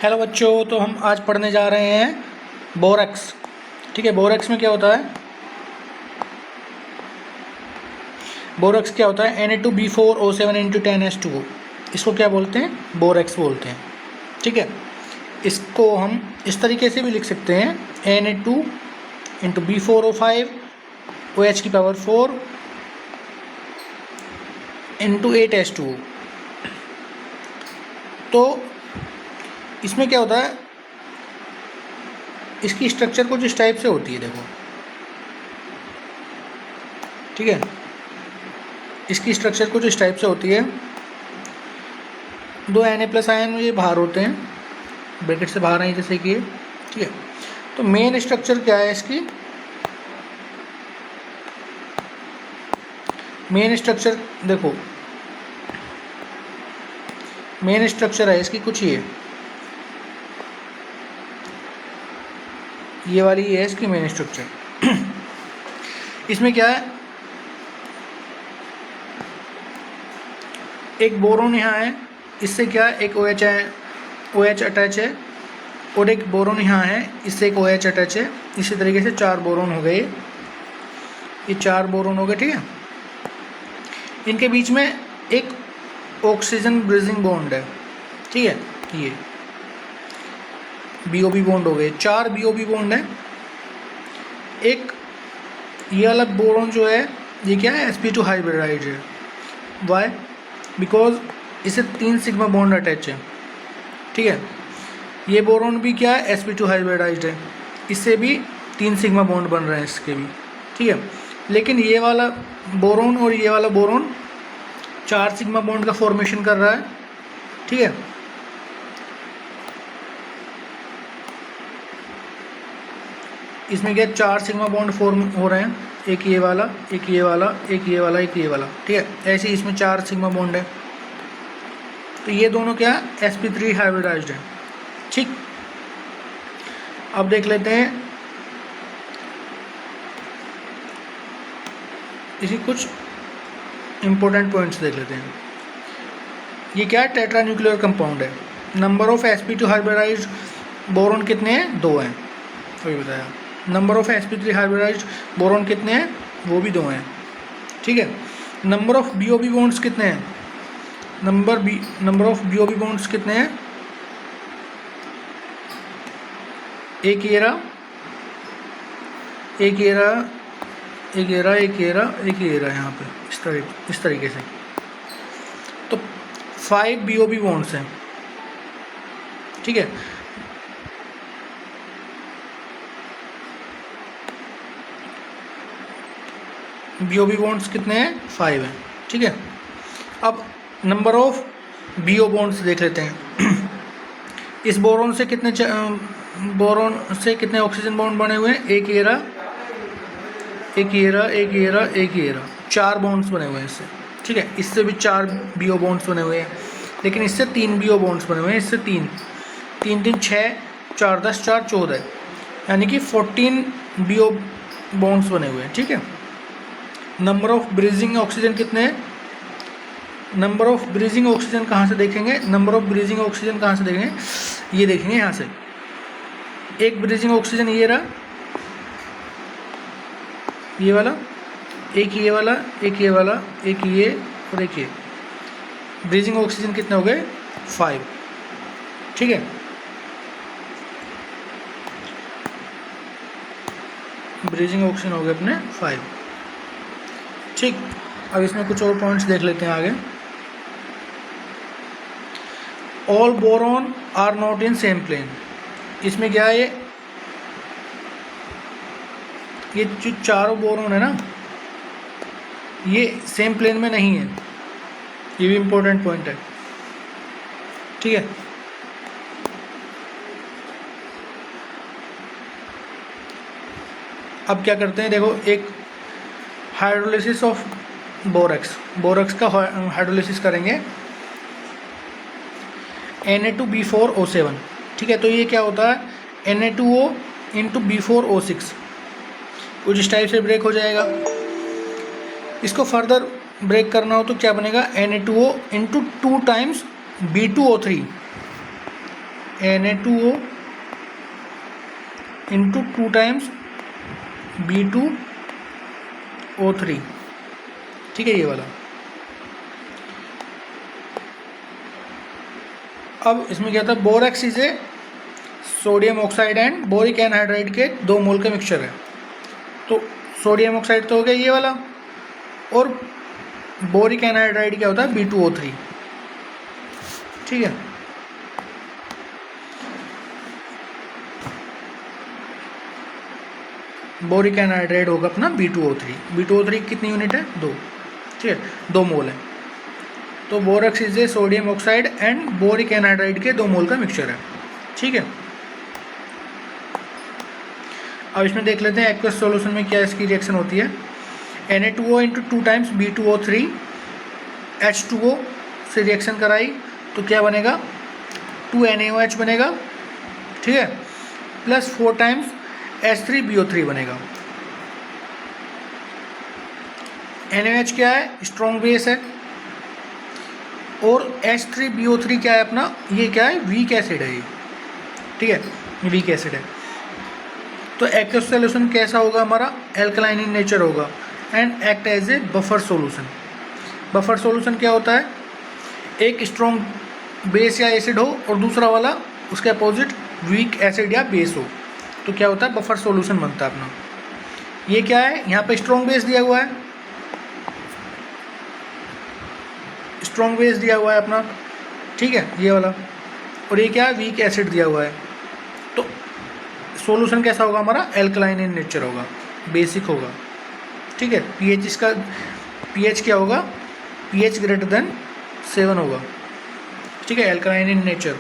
Hello बच्चों, तो हम आज पढ़ने जा रहे हैं बोरेक्स। ठीक है, बोरेक्स में क्या होता है? बोरेक्स क्या होता है? Na2B4O7 × 10H2O। इसको क्या बोलते हैं? बोरेक्स बोलते हैं। ठीक है, इसको हम इस तरीके से भी लिख सकते हैं Na2 × B4O5 OH⁴ × 8H2O। तो इसमें क्या होता है, इसकी स्ट्रक्चर कुछ इस टाइप से होती है, देखो। ठीक है, इसकी स्ट्रक्चर कुछ इस टाइप से होती है। दो Na+ आयन ये बाहर होते हैं, ब्रैकेट से बाहर हैं जैसे कि। ठीक है, तो मेन स्ट्रक्चर क्या है इसकी? मेन स्ट्रक्चर देखो, मेन स्ट्रक्चर है इसकी कुछ ये वाली है इसकी मेन स्ट्रक्चर। इसमें क्या है, एक बोरोन यहाँ है, इससे क्या है, एक OH है, OH अटैच है, और एक बोरोन यहाँ है, इससे एक OH अटैच है। इसी तरीके से 4 बोरोन हो गए, ये 4 बोरोन हो गए। ठीक है, इनके बीच में एक ऑक्सीजन ब्रिजिंग बॉन्ड है। ठीक है, ये BOB बॉन्ड हो गए, 4 BOB बॉन्ड है। एक ये वाला बोरोन जो है, ये क्या है, sp2 हाइब्रिडाइज है। वाई? बिकॉज इसे 3 सिग्मा बॉन्ड अटैच है। ठीक है, ये बोरोन भी क्या है, sp2 हाइब्रिडाइज है, इससे भी 3 सिग्मा बॉन्ड बन रहे हैं इसके भी। ठीक है, लेकिन ये वाला बोरोन और ये वाला बोरोन 4 सिग्मा बॉन्ड का फॉर्मेशन कर रहा है। ठीक है, इसमें क्या 4 सिग्मा बॉन्ड फॉर्म हो रहे हैं, एक ये वाला, एक ये वाला, एक ये वाला, एक ये वाला। ठीक है, ऐसे ही इसमें 4 सिग्मा बॉन्ड है। तो ये दोनों क्या sp3 हाइब्रिडाइज्ड है। ठीक, अब देख लेते हैं इसी कुछ इंपॉर्टेंट पॉइंट्स देख लेते हैं। ये क्या है, टेट्रा न्यूक्लियर कंपाउंड है। Number of sp2 hybridized boron कितने हैं? 2 हैं, वही बताया। Number of sp3 hybridised boron कितने हैं? वो भी 2 हैं। ठीक है, नंबर ऑफ BOB बॉन्ड्स कितने हैं? नंबर ऑफ BOB बॉन्ड्स कितने हैं? एक ये रहा, एक ये रहा, एक ये रहा, एक ये रहा, एक ये रहा, यहाँ पे इस तरीके से। तो 5 BOB बॉन्ड्स हैं। ठीक है, BOB बॉन्ड्स कितने हैं? 5 हैं। ठीक है, अब नंबर ऑफ BO बॉन्ड्स देख लेते हैं। इस बोरोन से कितने ऑक्सीजन बॉन्ड बने हुए हैं? एक ये रहा, एक ये रहा, एक ये रहा, एक ये रहा, 4 बॉन्ड्स बने हुए हैं इससे। ठीक है, इससे भी 4 BO बॉन्ड्स बने हुए हैं, लेकिन इससे 3 BO बॉन्ड्स बने हुए हैं। इससे 3 3 6 4 10 4 14, यानी कि 14 BO बॉन्ड्स बने हुए हैं। ठीक है, नंबर ऑफ ब्रीजिंग ऑक्सीजन कितने हैं? नंबर ऑफ ब्रीजिंग ऑक्सीजन कहाँ से देखेंगे? नंबर ऑफ ब्रीजिंग ऑक्सीजन कहाँ से देखेंगे? ये देखेंगे यहाँ से। एक ब्रीजिंग ऑक्सीजन ये रहा, ये वाला, एक ये वाला, एक ये वाला, एक ये और एक ये। ब्रीजिंग ऑक्सीजन कितने हो गए? 5। ठीक है, ब्रीजिंग ऑक्सीजन हो गए अपने 5। ठीक, अब इसमें कुछ और पॉइंट्स देख लेते हैं आगे। All boron are not in same plane. इसमें क्या है, ये जो 4 बोरोन है ना, ये सेम प्लेन में नहीं है। ये भी इम्पोर्टेंट पॉइंट है। ठीक है, अब क्या करते हैं, देखो, एक हाइड्रोलिसिस ऑफ बोरेक्स का हाइड्रोलिसिस करेंगे Na2B4O7। ठीक है, तो ये क्या होता है, Na2O × B4O6, कुछ इस टाइप से ब्रेक हो जाएगा। इसको फर्दर ब्रेक करना हो तो क्या बनेगा, Na2O × 2 times B2O3 Na2O into 2 times B2O3, ठीक है, ये वाला। अब इसमें क्या था, borax is a sodium oxide and boric anhydride के 2 मोल का मिक्सचर है। तो सोडियम ऑक्साइड तो हो गया ये वाला, और बोरिक एनहाइड्राइड क्या होता है, B2O3, ठीक है। बोरिक एनहाइड्राइड होगा अपना B2O3। B2O3 कितनी यूनिट है, 2, ठीक है, 2 मोल है। तो borax is a sodium oxide and boric anhydride के 2 मोल का मिक्सचर है, ठीक है। अब इसमें देख लेते हैं एक्वस सॉल्यूशन में क्या इसकी रिएक्शन होती है। Na2O into 2 times B2O3 H2O से रिएक्शन कराई तो क्या बनेगा, 2NaOH बनेगा, ठीक है, प्लस 4 टाइम्स H3BO3 बनेगा। NaOH क्या है, स्ट्रॉन्ग बेस है, और H3BO3 क्या है अपना, ये क्या है, वीक एसिड है ये, ठीक है, वीक एसिड है। तो एक्वस सॉल्यूशन कैसा होगा हमारा, एल्कलाइन इन नेचर होगा and act as a buffer solution. Buffer solution क्या होता है, एक स्ट्रॉन्ग बेस या एसिड हो और दूसरा वाला उसके अपोजिट वीक एसिड या बेस हो, तो क्या होता है, बफर सॉल्यूशन बनता है अपना। ये क्या है, यहाँ पे स्ट्रॉन्ग बेस दिया हुआ है, स्ट्रॉन्ग बेस दिया हुआ है अपना, ठीक है, ये वाला, और ये क्या है, वीक एसिड दिया हुआ है। तो सॉल्यूशन कैसा होगा हमारा, एल्कलाइन इन नेचर होगा, बेसिक होगा, ठीक है। पीएच इसका, पीएच क्या होगा, पीएच ग्रेटर देन 7 होगा, ठीक है, एल्कलाइन इन नेचर।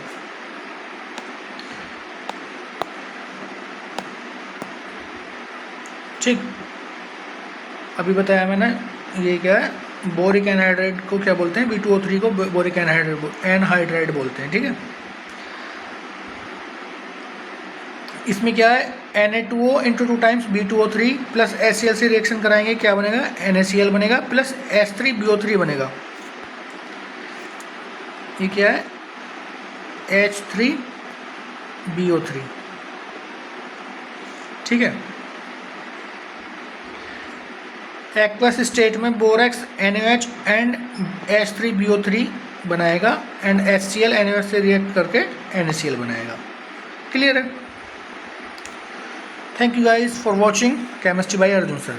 ठीक, अभी बताया मैंने, ये क्या है, बोरिक एनहाइड्राइड को क्या बोलते हैं, B2O3 को बोरिक एनहाइड्राइड बोलते हैं, ठीक है। इसमें क्या है, Na2O into 2 times B2O3 plus HCl से रिएक्शन कराएंगे, क्या बनेगा, NaCl बनेगा प्लस H3BO3 बनेगा। ये क्या है, H3BO3, ठीक है। एक्वस स्टेट में बोरेक्स NaOH एंड H3BO3 बनाएगा एंड HCl NaOH से रिएक्ट करके NaCl बनाएगा। क्लियर है। Thank you guys for watching Chemistry by Arjun sir.